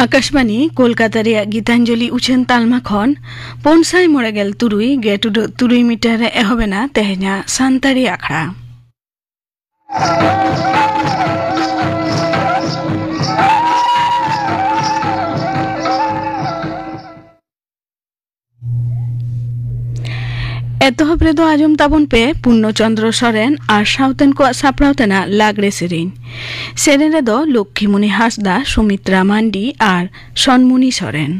आकाशवाणी कोलकाता रे गीतांजलि उछेन तालमा खन 593.3 मीटर रे एहबेना तेहना सान्तारी आखड़ा एतहब रेदो आजम ताबन पे पूर्णचंद्र सोरेन और साउतेन को सापड़ावतेना लागरे सेरेन रेदो लक्ष्मीमुनि हासदा सुमित्रा मांडी और सनमुनि सोरेन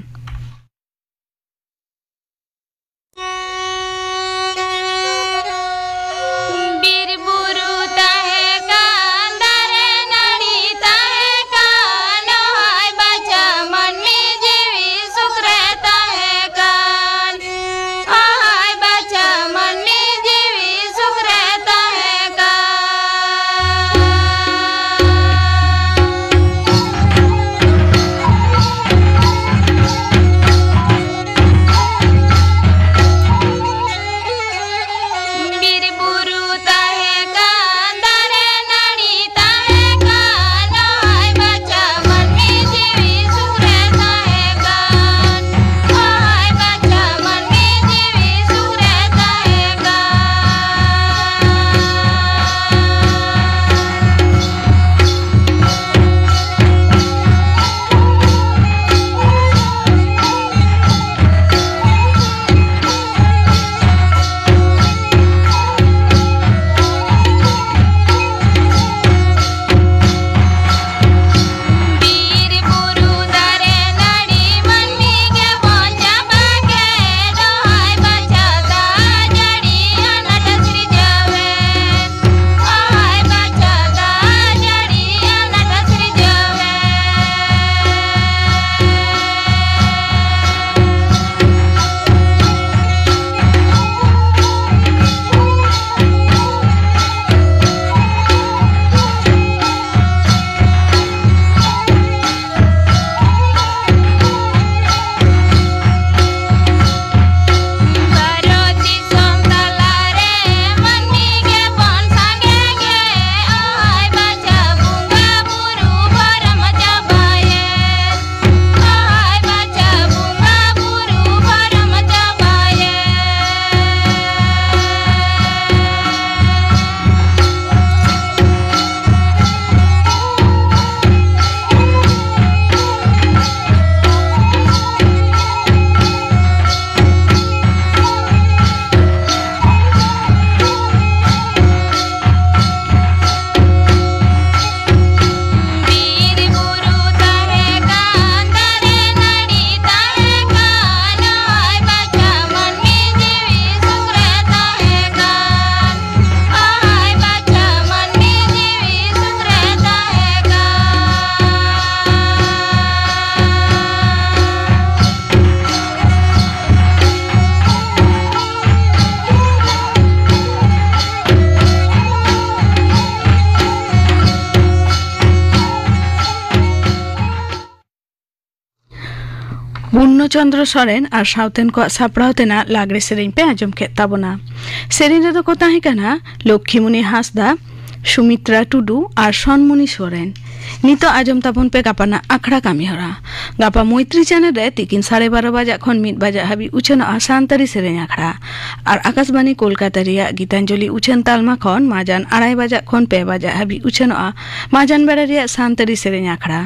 पूर्णचंद्र सोरेन और साउतेन को सापड़ावतेना लागरे सेरेन पे आजम के ताबना सेरेन रेदो को ताहेकाना लक्ष्मीमुनि हासदा सुमित्रा टुडू और सनमुनि सोरेन नितो आजम ताबन पे गापाना आखड़ा कामी हरा गापा मैत्री चैनल रे तिकिन 12:30 बजा खन 1 बजा हाबी उछन सान्तारी सेरेन आखड़ा और आकाशवाणी कोलकाता रिया गीतांजलि उछन तालमा खन माजान 2:30 बजा खन 2 बजा हाबी उछन माजान बेड़ा रिया सान्तारी सेरेन आखड़ा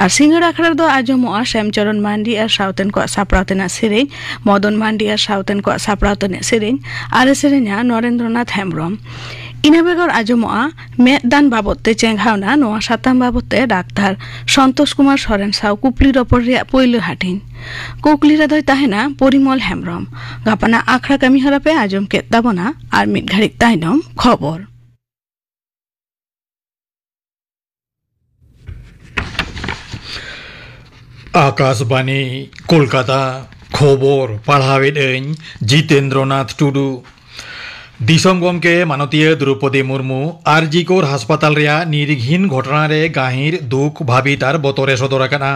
और सिंगड़ आखड़ा दो आजम श्यामचरण मांडी और साउतेन को सापड़ावतेना सेरेन मदन मांडी और साउतेन को सापड़ावतेना सेरेन और सेरेना नरेंद्रनाथ हेम्ब्रम इना बेगर आजमोआ मेदान बाबते चेंघावना नोआ साताम बाबते डाक्तार संतोष कुमार सोरेन साउ कुपली रपर रे पयलो हाटिन कुकली रे दय ताहेना परिमल हेम्ब्रम गापाना आखड़ा कामी हरा पे आजम के ताबना और मिट घाड़िक ताइनम खबर आकाशवाणी कोलकाता खबर पढ़ावेद जितेंद्रनाथ टुडू दिसम गमके मानतीय द्रौपदी मुर्मू आरजिकोर हासपाताल रेया निरीघहीन घटना रे गाहिर दुख भाबित और बतरे सदर आकाना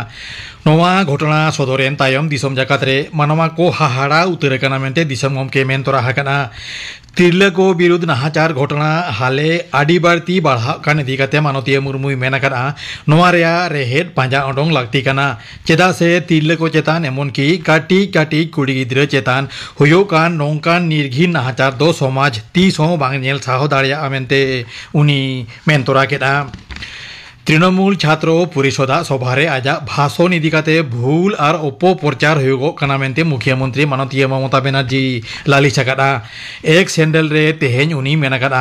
नवा घटना सदरेन तायम दिसम जाकात रे मानवा को हाहाड़ा उतर आकाना मेनते दिसम गमके मेन तोरा हाकाना तिरला को विरुद्ध नाहाचार घटना हाले आडी बारती बढ़ा कान दिखाते मानवतीय मुर्मुई मेनाकना नोआरिया रेहेड पांजा ओडोंग लगती कना चेदा से तिरला को चेतान एमन की काटी काटी कुड़ी गिद्र चेतान हुयो कान नोंकान निर्घिन नाहाचार दो समाज 30 हो बांग नेल साहो दाड़िया अमेंते उनी मेंतोरा केदा तृणमूल छात्र परिषदा सभारे आजा भाषण इदिकाते भूल और अपप्रचार होगो कना मेंते मुख्यमंत्री मानवतीय ममता बनर्जी लालिश आकादा एक सेंडल रे तेहेन उनी मेनाकादा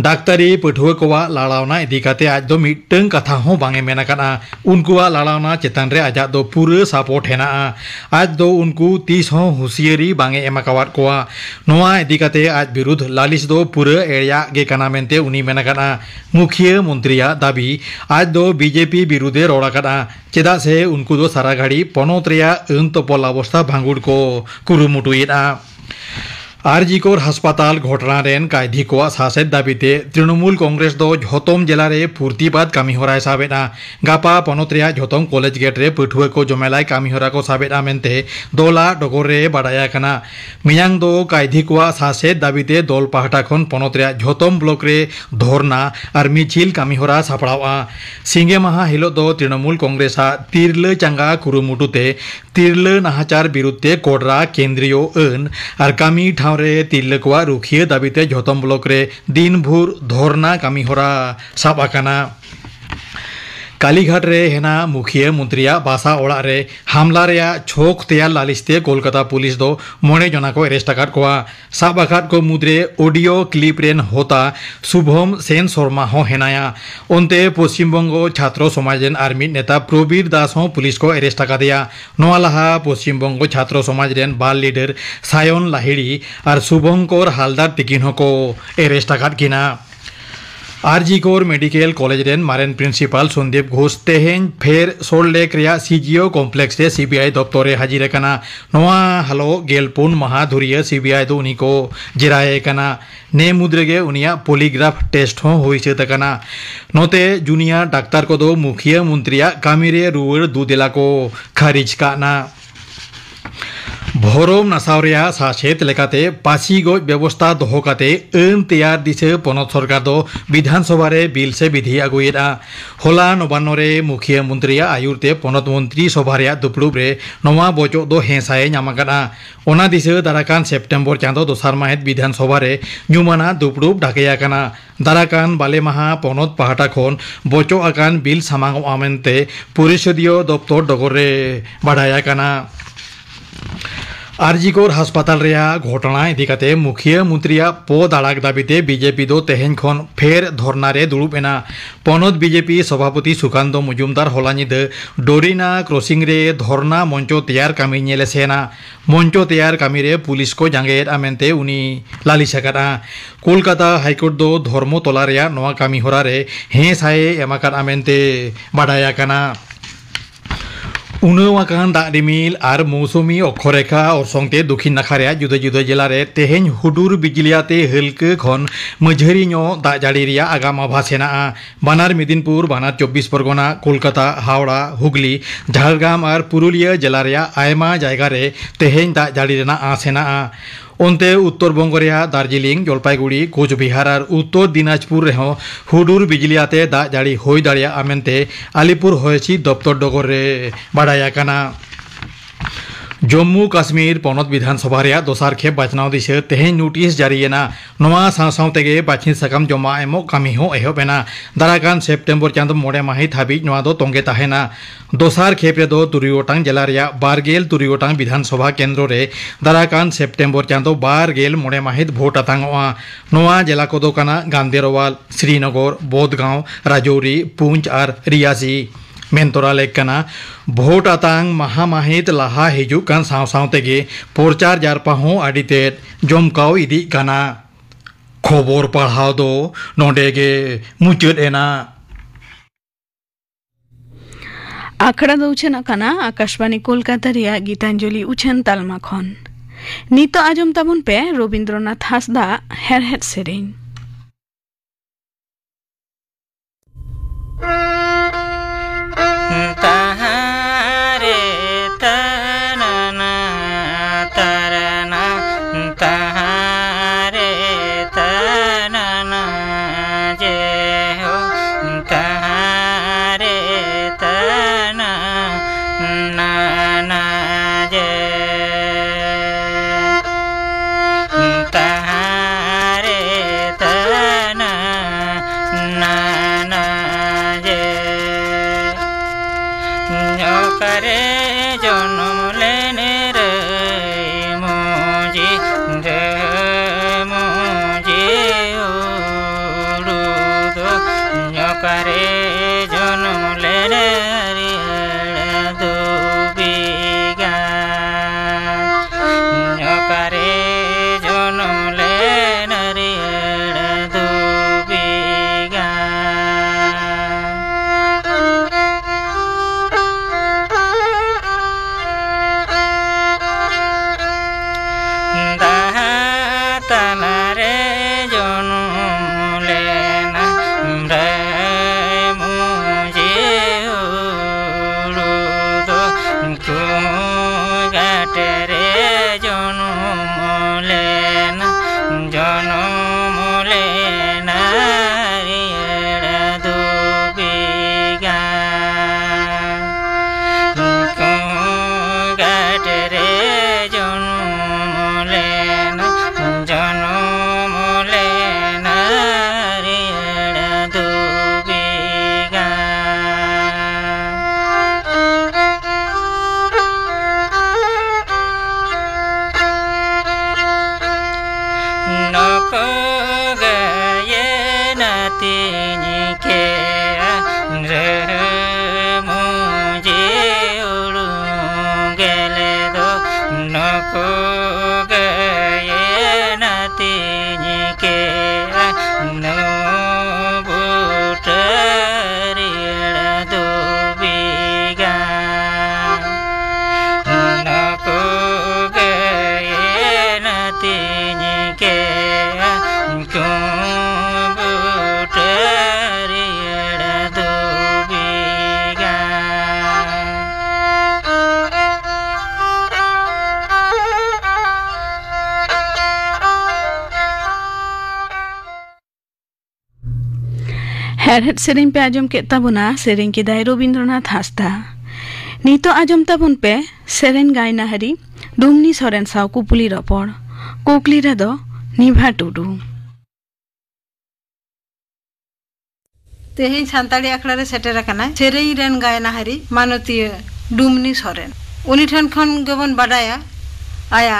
डाक्तारी पठुआ कोवा लालावना इदिकाते आज दो मिटंग कथा हो बांगे मेनाकादा उनकुआ लालावना चेतान रे आजा दो पूरे सपोर्ट हेना आज दो उनको 30 हो हुसियरी बांगे एमाकावात कोवा नोआ इदिकाते आज विरुद्ध लालिश दो पूरे एरिया गे कना मेंते उनी मेनाकादा मुख्यमंत्रीया दाबी आज दो बीजेपी विरुद्धे रोड़ा चेदा से उनको दो सारा घड़ी पनौत तपल अवस्था भांगुड़ को कुरुमुटुएदा आरजीकोर हासपाताल घटना रेन कायधी को सासेद दाबीते तृणमूल कांग्रेस दो झोतम जिला रे फुर्तिबाद कामीहरा साबेना गापा पनौतरिया झोतम कॉलेज गेट रे पठुआ को जमेलाय कामीहरा को साबेना मेनते दोला डगर रे बाडाया कना मियांग दो कायधी को सासेद दाबीते दल पाहटा खन पनौतरिया झोतम ब्लॉक रे धरना और मिছিল कामीहरा सापड़ावा सिंगे माहा हिलो दो तृणमूल कांग्रेसा तिरले चांगा कुरुमुटुते तिरले नाहाचार विरुद्धे कोडरा केंद्रीय अन और कामी रे तिरलकुआ रुखिए दाबीते झोतम ब्लॉक रे दिन भूर धरना कामीहरा साबाकाना कालीघाट रे हेना मुख्यमंत्रिया बासा ओड़ा रे हमला रे छोक तैयार लालिसते कोलकाता पुलिस दो मोने जना को अरेस्ट आकात कोआ साब आकात को मुद्रे ऑडियो क्लिप रेन होता शुभम सेन शर्मा हो हेनाया उनते पश्चिम बंगो छात्र समाज रेन आर्मी नेता प्रबीर दास हो पुलिस को अरेस्ट आका दिया नोआलाहा पश्चिम बंगो छात्र समाज रेन बाल लीडर सायन लाहिड़ी और शुभंकर हालदार तिकिन हो को अरेस्ट आकात किना आरजीकोर मेडिकल कॉलेज रेन मारेन प्रिंसिपल संदीप घोष तेहेन फेर सोललेक रिया सीजीओ कॉम्प्लेक्स रे सीबीआई दफ्तरे हाजिर कना नोआ हलो गेलपुन माहा धुरिया सीबीआई दो उनी को जिराए कना ने मुद्रेगे उनिया पॉलीग्राफ टेस्ट हो होइसे तकना नोते जूनियर डाक्टर को दो मुख्यमंत्रिया कामिरे रुवर दुदेला को खारिज काना भरम नासावरिया सासेत लेकाते पासी गज व्यवस्था दहोकाते अन तैयार दिसे पनत सरकार दो विधानसभा रे बिल से विधि आगुएदा होला नबान्न रे मुख्यमंत्रिया आयुरते पनत मंत्री सभा रे दुपड़ुब रे नवा बचो दो हेसाए नामाकाना ओना दिसे दाराकान सेप्टेम्बर चांदो दोसार माहेत विधानसभा रे न्यूमाना दुपड़ुब ढाकेया काना दाराकान बाले माहा पनत पाहाटा खन बचो आकान बिल सामांग आमेनते परिषदीय दफ्तर डगर रे बाढ़ाया काना आरजीकोर हासपाताल रेया घटना इदिकाते मुख्यमंत्रिया पद आड़ाक दाबीते बीजेपी दो तेहेन खन फेर धरना रे दुड़ुबेना पनत बीजेपी सभापति सुकांत मजुमदार हलानिद डोरिना क्रॉसिंग रे धरना मंचो तैयार कामी नेले सेना मंचो तैयार कामी रे पुलिस को जांगेद आमेनते उनी लालिश आकादा कोलकाता हाईकोर्ट दो धर्मतला रेया नवा कामी हरा रे हे साए एमाकाद आमेनते बाडाया काना उनवाकान दारिमिल और मौसुमी अक्षरेखा और संगते दक्षिण नाखारिया जुदा जुदा जिला रे तेहेन हुडुर बिजलियाते हल्के खन मझारी दा जाड़ी रिया आगाम आभास हेना बानार मेदिनीपुर बानार 24 परगना कोलकाता हावड़ा हुगली झारग्राम और पुरुलिया जिला रिया आयमा जायगा रे तेहेन दा जाड़ी रेना आस हेना उनते उत्तर बंग दार्जिलिंग जलपाईगुड़ी कोचबिहार और उत्तर दिनाजपुर रेहो हुडुर बिजलियाते दा जाड़ी होई दाड़िया आमेनते आलिपुर होयसी दफ्तर डगर रे बाडाया काना जम्मू काश्मीर पनत विधानसभा रे दोसार खेप बाचनाव दिसे तेहेन नोटिस जारीना नवा सावसावतेगे बाछिन साकाम जमा एमो कामी हो एहबेना दाराकान सेप्टेम्बर चांद मोड़े माहित हाबिज नवा दो तोंगे ताहेना दोसार खेप रे दो तुरियोटांग जिला रे बारगेल तुरियोटांग विधानसभा केंद्र रे दाराकान सेप्टेम्बर चांद बारगेल मोड़े माहित भोट आतांगवा नवा जिला को दो काना गांधीरवाल श्रीनगर बोधगांव राजौरी पुंछ और रियासी मेंतोरा लेकना भोट आतांग महामाहित लाहा हिजु कान साव सावतेगे प्रचार जारपा हो आडिते जमकाव इदी काना खबर पढ़ाव दो नोडेगे मुचुद एना आखड़ा दो उछन काना आकाशवाणी कोलकाता रिया गीतांजलि उछन तालमा खन नितो आजम ताबुन पे रविंद्रनाथ हासदा हेरहेट सेरेन को गए नतीजे के नो बूट रीड़ दूबिगा न को गए नतीजे के को बूट रीड़ दूबिगा हेरहेद सेरें पे आजम के ताबुना सेरें किदाय रवींद्रनाथ हांसदा नितो आजम ताबुन पे सेरें गायना हरी डुमनी सोरेन साव कुपुली रपड़ कोकली रेदो निभा टुडू तेहें सान्ताड़ी आखड़ा रे सेटेर आकाना सेरें रेन गायना हरी मानतीय डुमनी सोरेन उनी ठन खन गबन बाडाया आया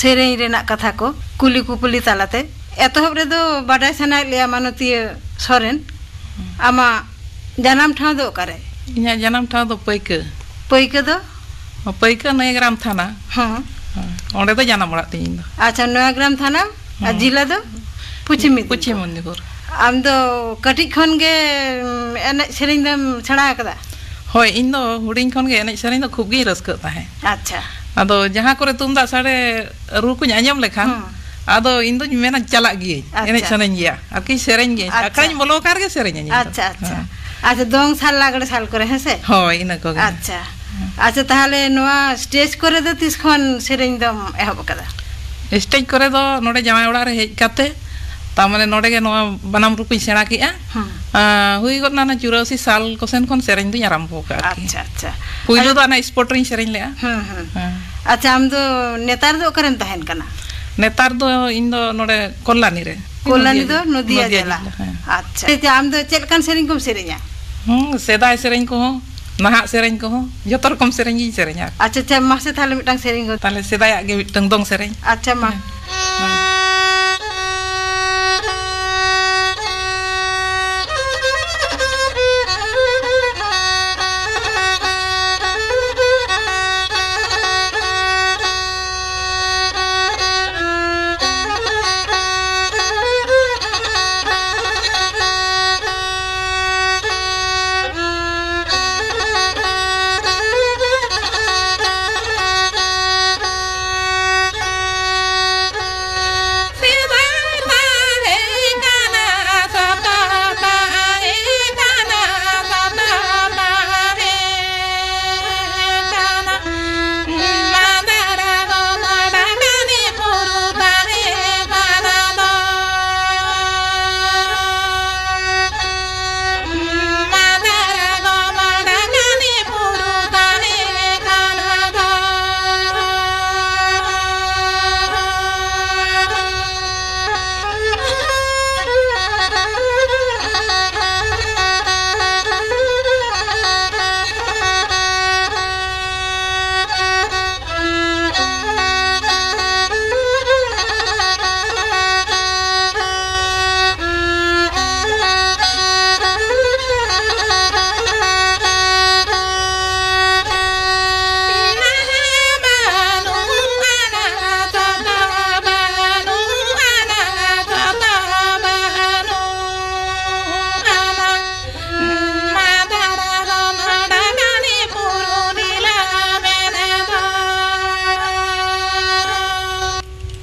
सेरें रेना कथा को कुली कुपुली तालाते एतहब रेदो बाडाय सना लिया मानतीय सोरेन आमा जन्म ठाव दो करे इन्या जन्म ठाव दो पैके दो पैका नयग्राम थाना हाँ ओंडे दो जन्म ओड़ाग तिᱧ दो अच्छा नयाग्राम थाना और जिला दो पश्चिम मेदिनीपुर आम दो कटिज खन गे एने सेरें दम छड़ा कदा होय इन दो हुडिंग खन गे एने सेरें दो खूब गे रस्क ताहे अच्छा आदो जहां करे तुमदा साडे रू को आंजम लेखान आदो इन दो मेना चला गे एने सेरें गिया आरकी सेरें गे अकड़ाñ बोलो कार गे सेरें गे अच्छा अच्छा अच्छा दोंग साल लागड़े साल करे है से होय इना को अच्छा अच्छा ताहले नोआ स्टेज करे दो तिस खन सेरें दम एहब कदा स्टेज करे दो नोडे जामाय ओड़ा रे हेज काते तामाने नोडे गे नोआ बनाम रूप सेणा किया हुई गना ना 84 साल कोसेन खन सेरें दो आरंभ का अच्छा अच्छा पुइलो दो ना स्पोर्ट रिंग सेरें ले अच्छा हम दो नेतार दो करें तहन कना नेतार दो इन दो नोडे कोल्लानी दो नदिया जिला अच्छा ते हम दो चेल कान सेरें को सेरेंया सेदाय सेरें को नहा सेरें को जतो रकम सेरें गी सेरेंया अच्छा अच्छा मासे थाले मिटang सेरें को ताले सेदाय गे मिटang dong सेरें अच्छा मा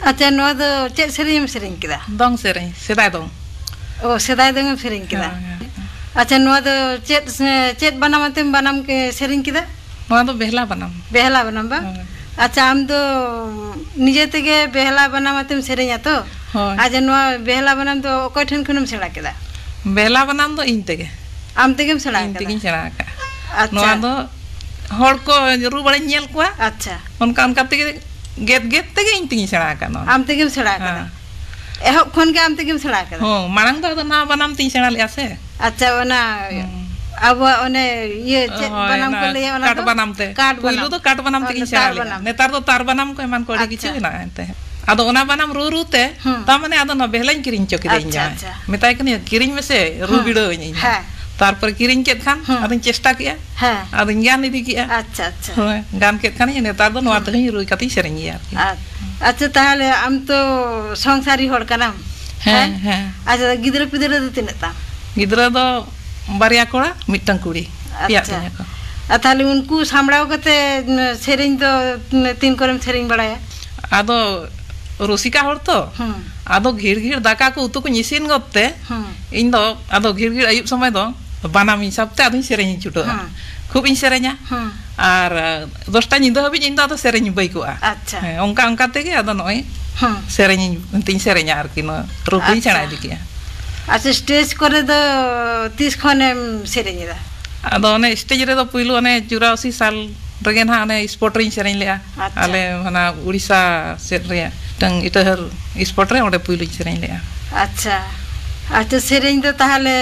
अच्छा नोआ दो चेक सेरें में सेरें किदा dong सेरें सेदाय dong ओ सेदाय दो में सेरें किदा अच्छा नोआ दो चेक बनामतेम बनाम के सेरें किदा नोआ दो बेहला बनाम बा अच्छा हम तो निजे तेगे बेहला बनामतेम सेरें या तो अच्छा नोआ बेहला बनाम तो कोई ठन खनम सेड़ा किदा बेहला बनाम दो इन तेगे आम तेगेम सेड़ा इन तेगे सेड़ा का नोआ दो हर को रू बड़े नेल को अच्छा उनका उनका तेगे गेट तेगे इन तेगे सेड़ा का नो आम तेगेम सेड़ा का एहब खन के आम तेगेम सेड़ा का हो मानंग दो ना बनाम तीन सेड़ा लिया से अच्छा वना अब ओने ये बनाम को ले ओना काट बनाम ते पहिलो तो काट बनाम तेगे सेड़ा लिया नेतार तो तार बनाम को एमान कोड़ी किछु ना एते आदो ओना बनाम रू रू ते ता माने आदो न बेहलाइन किरिन चोकी देइन जा मेताय कनी किरिन में से रू बिडो इन तारपर किरिंग केत खान आदिन चेष्टा किया हाँ आदिन गान इदी किया अच्छा अच्छा गान केत खान ये नेतार दो नवा तही रुई कती सेरेंग यार अच्छा ताहले आम तो संसारी होड़ कना हाँ हाँ अच्छा गिदरे पिदरे दो तिने ता गिदरा दो बारिया कोड़ा मिट्टन कुड़ी पिया तिने को ताहले उनको सामड़ाव कते सेरेंग दो तीन करम सेरेंग बड़ाया आदो रुसिका होड़ तो आदो घिर घिर दाका को उतु को निसिन गते इन दो आदो घिर घिर अयुब समय दो बानाम हिसाब ते आदो सेरेंग चुटो खूब इन सेरेंया आर 10टा निंदा हबि इन दो सेरेंग बाई को अच्छा ओंका ओंका तेगे आदो नय सेरेंग तीन सेरेंया आर कि न रुपी चणा दिकिया अच्छा स्टेज करे दो 30 खने सेरेंग दा आदो ने स्टेज रे दो पुइलो ने 84 साल रगे ना ने स्पोर्ट रे सेरेंग लेया आले हना उड़ीसा सेट रे तंग इतहर स्पोर्ट रे ओडे पुइलो सेरेंग लेया अच्छा अच्छा सेरेंग दो ताहले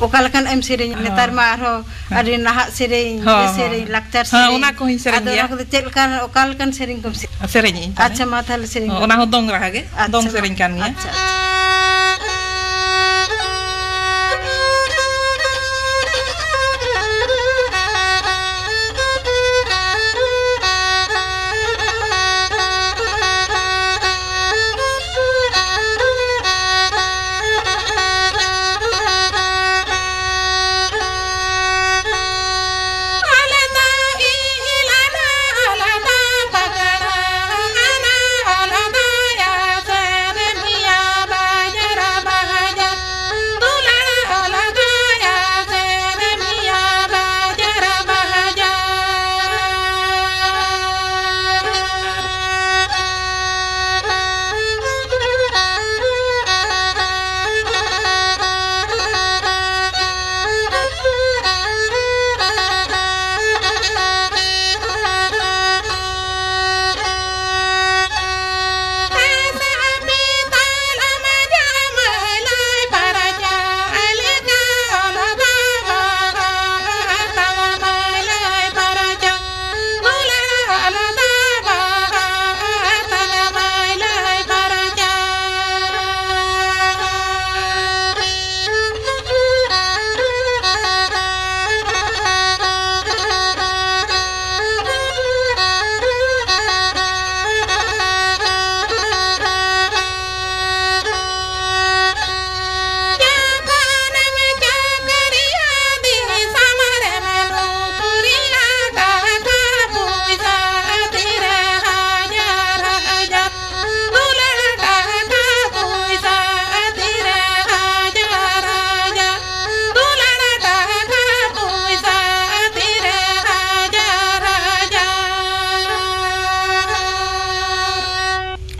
ओकालकन एम सेरेंग नेतार मा आरो अरे नाहा सेरेंग लाक्चर सेरेंग हां ओना को हिन सेरेंग या आदो चेलकन ओकालकन सेरेंग कम सेरेंग अच्छा मा ताहले सेरेंग ओना हो दोंग रहा गे दोंग सेरेंग कान गया अच्छा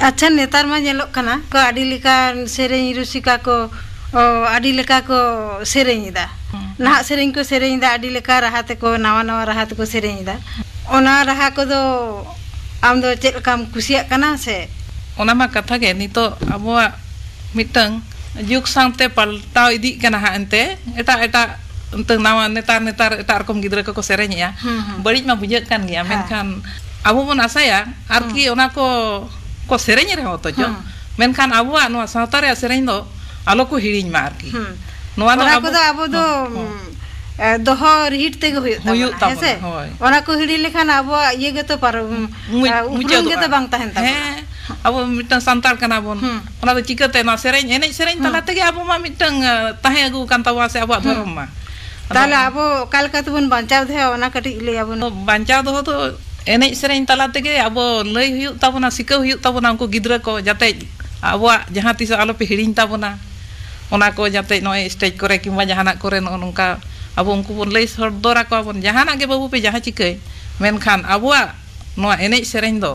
अच्छा नेतार मा जेलो कना को आडी लेका सेरेंग रुसिका को आडी लेका को सेरेंग दा ना सेरेंग को सेरेंग दा आडी लेका राहते को नवा नवा राहते को सेरेंग दा ओना रहा को दो आम दो चेल काम कुसिया कना से ओना मा कथा गे नि तो अबवा मिटंग जुग सांते पलटाव इदी कना हा एंते एटा एटा उनते नवा नेतार एटा रकम गिदरा को सेरेंग या बड़ी मा बुझे कान गया मेनखान अबो बन आसाया आरकी ओना को सेरेंग रे होतो जो मेनखान अबवा नवा सावता रे सेरेंग दो आलो को हिड़िñ मा आरकी नवा ओना को अबो दो दोहो हिट ते हुयुत ताबना हेसे ओना को हिड़ी लेखान अबो ये गे तो पर मुचेद गे तो बांग ताहेन ता अब मिटन संतार कना बोन ओना दो चिकते ना सेरेंग एने सेरेंग तला तेगे अबो मा मिटन ताहे अगु कान तावा से अबो धर्म मा ताले अबो कालका तबन बांचाव दे ओना कटी ले अबो बांचाव दो तो एने सेरेंग तला तेगे अबो लई हुयुत ताबना सिका हुयुत ताबना उनको गिदरा को जाते अबो जहां तिस आलो पे हिड़िñ ताबना ओना को जाते नय स्टेज करे किंबा जहाना करे नोनका अब उनको बन लई सदरा को बन जहाना गे बाबू पे जहां चिकई मेनखान अबवा नोआ एनेज सेरेंग दो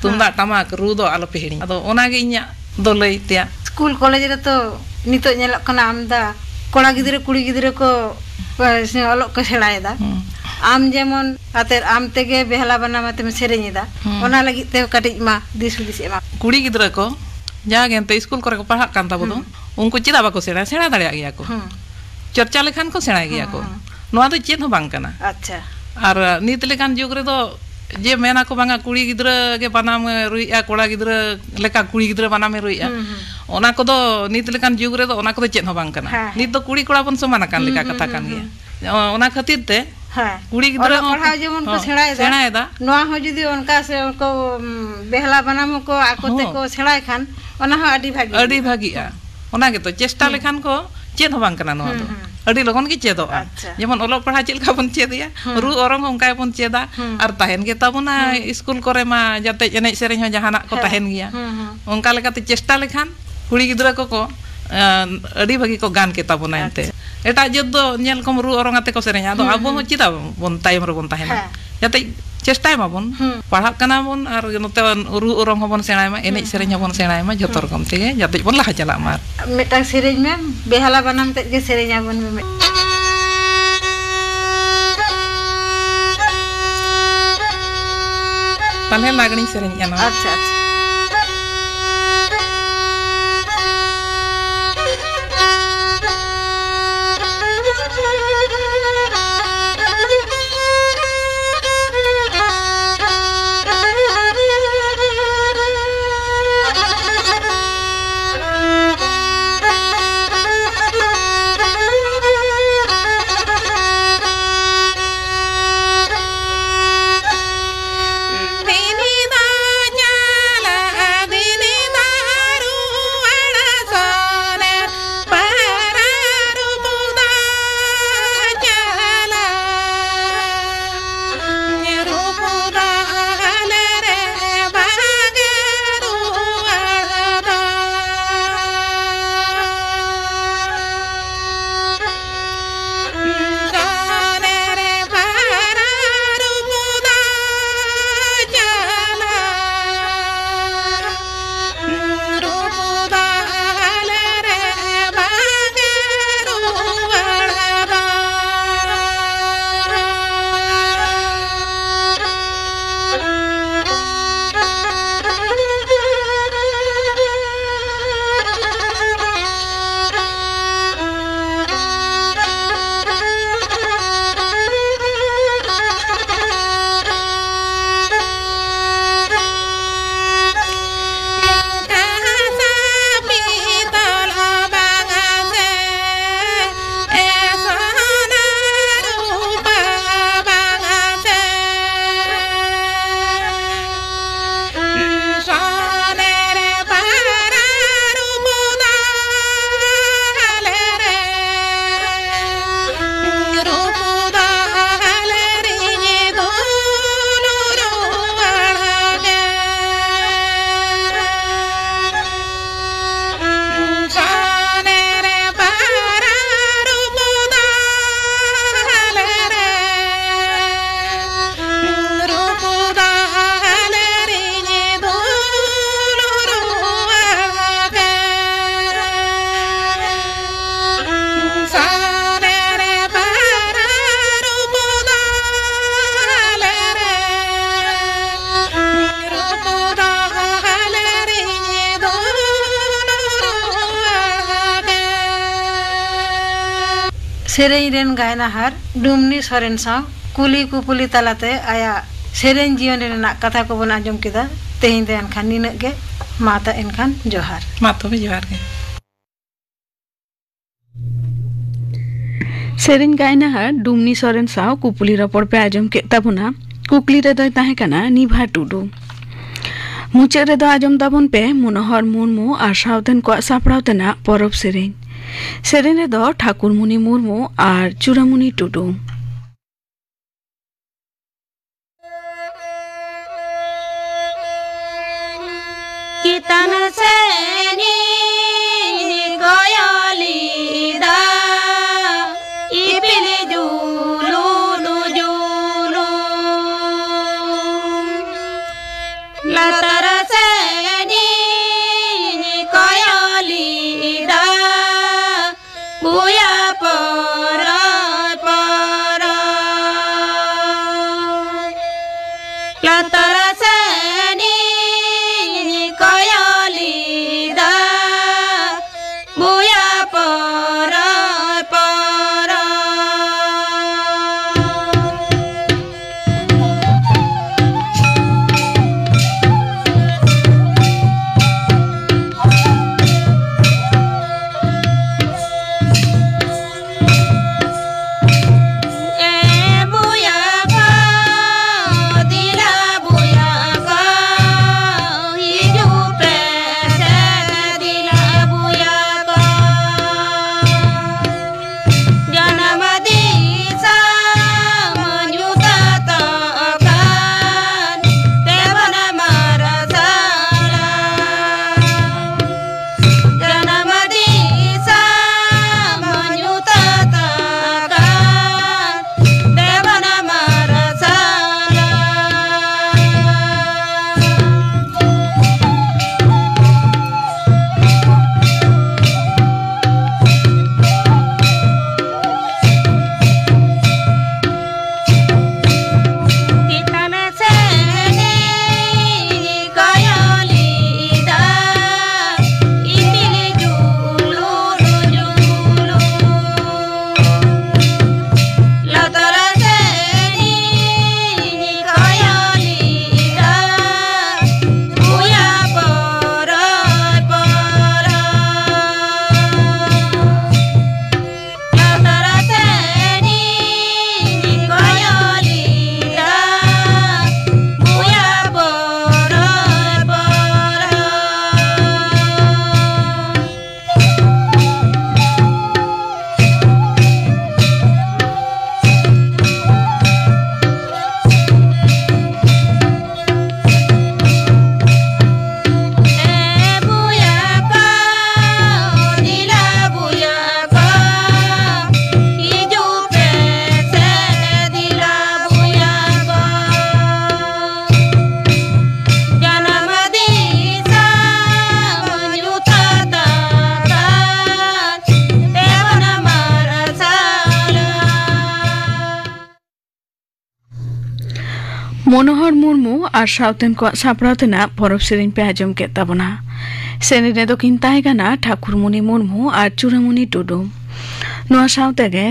तुमदा टमाक रू दो आलो पे हिड़िñ अदो ओना गे इnya दो लई तिया स्कूल कॉलेज रे तो नितो नेलक कना आमदा कोड़ा गिदरे कुड़ी गिदरे को अलग को सेड़ायदा आम जेमन आते आम तेगे बेहला बना मते में सेरेंगदा ओना लगी ते कटिज मा दिस दिस एमा कुड़ी गिदरे को जागे ते स्कूल करे को पढ़ा कान ताबो उनको चिदा बाको सेड़ा दाड़िया गया को चर्चा लेखान को सेड़ा गया को नोआ तो चेद हो बांग कना अच्छा और नित लेखान जुग रे दो जे मेना को बांगा कुड़ी गिदरा के बनाम रुइया कोड़ा गिदरा लेका कुड़ी गिदरा बनाम Ruia ona kodo nit lekan jug re do ona kodo chet ho bang kana nit do kuri kora bon soman akan leka kata kan gya ona khatir te kuri gidra पढ़ाओ जेमन को सेणाय दा नोआ हो जदी उनका से उनको बेहला बनाम को आकोते को सेणाय खान ओना हो अडी भागी आ ओना के तो चेष्टा लेखान को चेत हो बांग kana no do adi logon ki chedoa jemon olok padha chil ka bon chedia ru orang ongkai bon cheda ar tahen ge tabona school kore ma jate enej sereng ho jahanak ko tahen gya ongka lekate chesta lekhan kuri gidra ko adi bagi ko gan ke tabona ente eta jod do nyel kom ru orang ate ko sereng ado abo ho chita bon time ro bon tahen jate चेष्टा है माबन पढ़ा कना बन और नते रू उरम हबन सेणाय मा एनेज सेरेñ हबन सेणाय मा जतो रकम ते जाते बन लाहा चला मार मेटा सेरेñ में बेहाला बनाम ते जे सेरेñ हबन में पहले लागणी सेरेñ याना अच्छा अच्छा सेरेñ रेन गायनाहार डुमनी सोरेन साव कुली कुपुली तालाते आया सेरेñ जीवन रेना कथा को बन आजम केदा तेहिं दे एनखान निनक गे माता एनखान जोहार मातो भी जोहार गे सेरेñ गायनाहार डुमनी सोरेन साव कुपुली रपड़ पे आजम के ताबुना कुकली रे दय ताहे कना निभा टुडू मुचे रे दो आजम ताबुन पे मनोहर मुर्मू आर सावतेन को सापड़ाव तेना परब सेरेñ सेरेñ रे दो ठाकुरमुनि मुर्मू आर चूड़ामुनि टुडू कितन से नी गोयाली दा इपिले जुलू जुलू लतर से नी गोयाली दा बुया पर पर लतर से नी गोयाली दा मनोहर मुर्मू और साउथेन को सापड़ातेना परब सेरें पे आजम के ताबना सेरें रे दो किन ताहेकाना ठाकुरमुनि मुर्मू और चूड़ामुनि टुडू नोआ साउतेगे